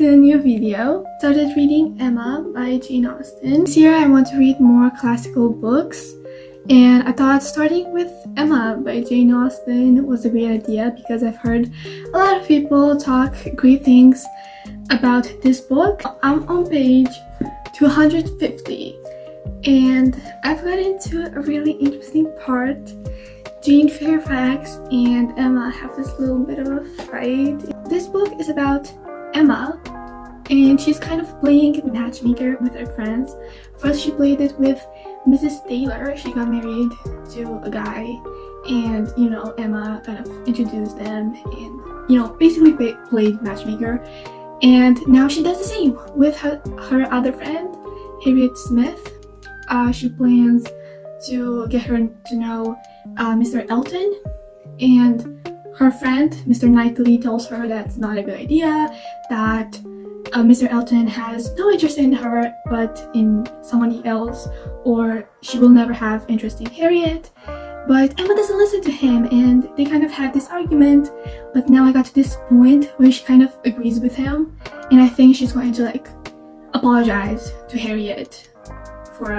to a new video. Started reading Emma by Jane Austen. This year I want to read more classical books, and I thought starting with Emma by Jane Austen was a great idea because I've heard a lot of people talk great things about this book. I'm on page 250 and I've got into a really interesting part. Jane Fairfax and Emma have this little bit of a fight. This book is about Emma, and she's kind of playing matchmaker with her friends. First she played it with Mrs. Taylor. She got married to a guy, and Emma kind of introduced them and basically played matchmaker. And now she does the same with her other friend, Harriet Smith. She plans to get her to know Mr. Elton, and her friend Mr. Knightley tells her that's not a good idea, that Mr. Elton has no interest in her but in somebody else, or she will never have interest in Harriet. But Emma doesn't listen to him, and they kind of have this argument. But now I got to this point where she kind of agrees with him, and I think she's going to apologize to Harriet for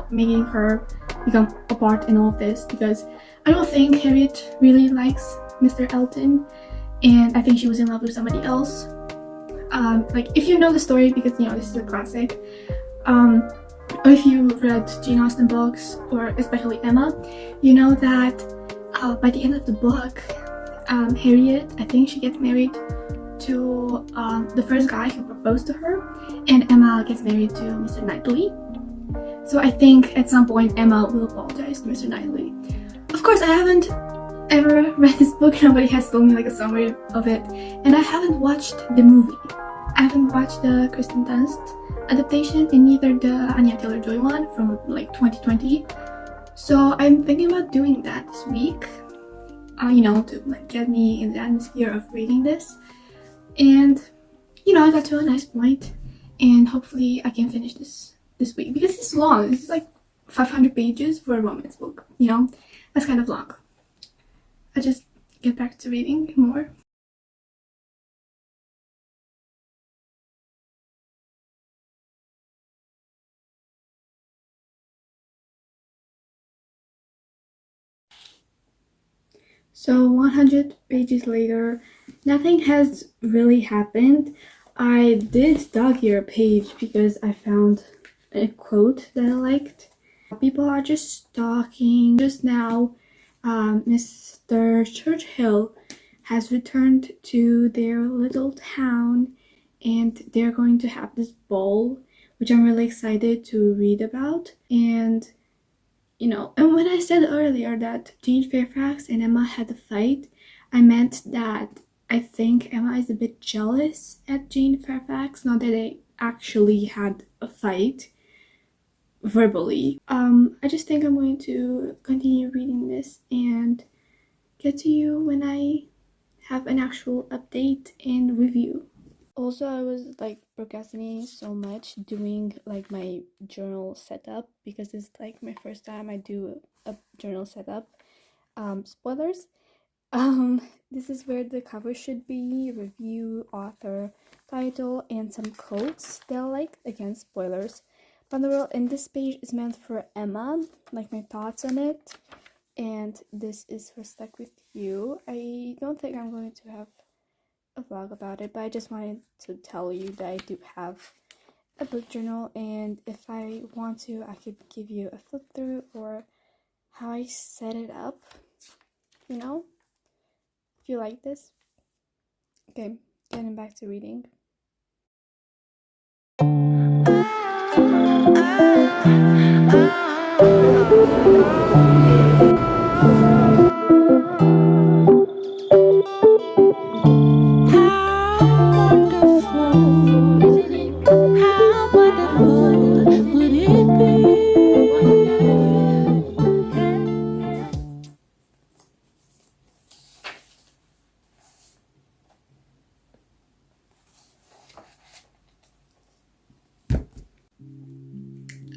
making her become a part in all of this, because I don't think Harriet really likes Mr. Elton, and I think she was in love with somebody else. If you know the story, because this is a classic, or if you read Jane Austen books, or especially Emma, you know that by the end of the book, Harriet, I think she gets married to the first guy who proposed to her, and Emma gets married to Mr. Knightley. So I think at some point Emma will apologize to Mr. Knightley. Of course, I haven't ever read this book. Nobody has told me a summary of it, and I haven't watched the movie. I haven't watched the Kristen Dunst adaptation, and neither the Anya Taylor-Joy one from 2020. So I'm thinking about doing that this week, to get me in the atmosphere of reading this. And I got to a nice point, and hopefully I can finish this week, because it's long. It's 500 pages for a romance book. That's kind of long. I'll just get back to reading more. So 100 pages later, nothing has really happened. I did dog ear a page because I found a quote that I liked. People are just talking. Just now, Mr. Churchill has returned to their little town, and they're going to have this ball, which I'm really excited to read about. And and when I said earlier that Jane Fairfax and Emma had a fight, I meant that I think Emma is a bit jealous at Jane Fairfax, not that they actually had a fight verbally. I just think I'm going to continue reading this and get to you when I have an actual update and review. Also, I was procrastinating so much doing my journal setup, because it's my first time I do a journal setup. Spoilers. This is where the cover should be: review, author, title, and some quotes that I like. Again, spoilers. But the world in this page is meant for Emma, my thoughts on it, and this is for Stuck With You. I don't think I'm going to have a vlog about it, but I just wanted to tell you that I do have a book journal, and if I want to, I could give you a flip through or how I set it up, if you like this. Okay, getting back to reading.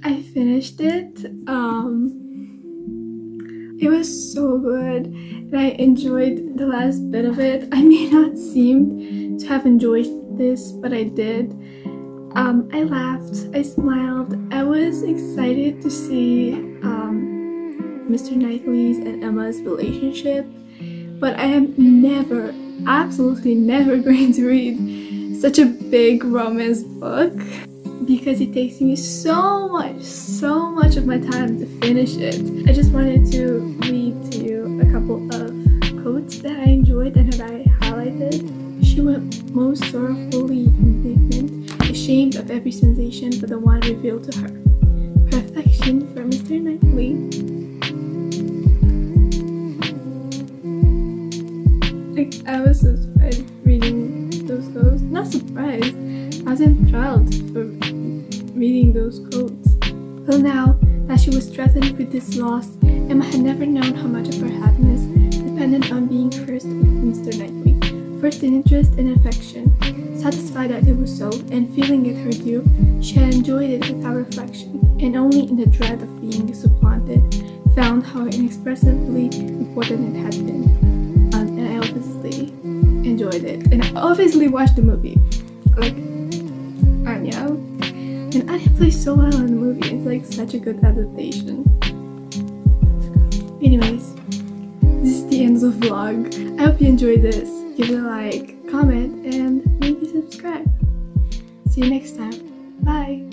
I finished it. It was so good, and I enjoyed the last bit of it. I may not seem to have enjoyed this, but I did. I laughed, I smiled, I was excited to see Mr. Knightley's and Emma's relationship, but I am never, absolutely never going to read such a big romance book because it takes me so much of my time to finish it. I just wanted to read to you a couple of quotes that I enjoyed and that I highlighted. She went most sorrowfully indignant, ashamed of every sensation but the one revealed to her. Her affection for Mr. Knightley. I was so surprised reading those quotes. Not surprised, I was enthralled for reading those quotes. Till now that she was threatened with this loss, Emma had never known how much of her happiness depended on being first with Mr. Knightley. First in interest and affection. Satisfied that it was so, and feeling it her due, she had enjoyed it without reflection, and only in the dread of being supplanted, found how inexpressibly important it had been. And I obviously enjoyed it. And I obviously watched the movie. Like, Anya. And Anya plays so well in the movie. It's like such a good adaptation. Anyways, this is the end of the vlog. I hope you enjoyed this. Give it a like, comment, and maybe subscribe. See you next time. Bye!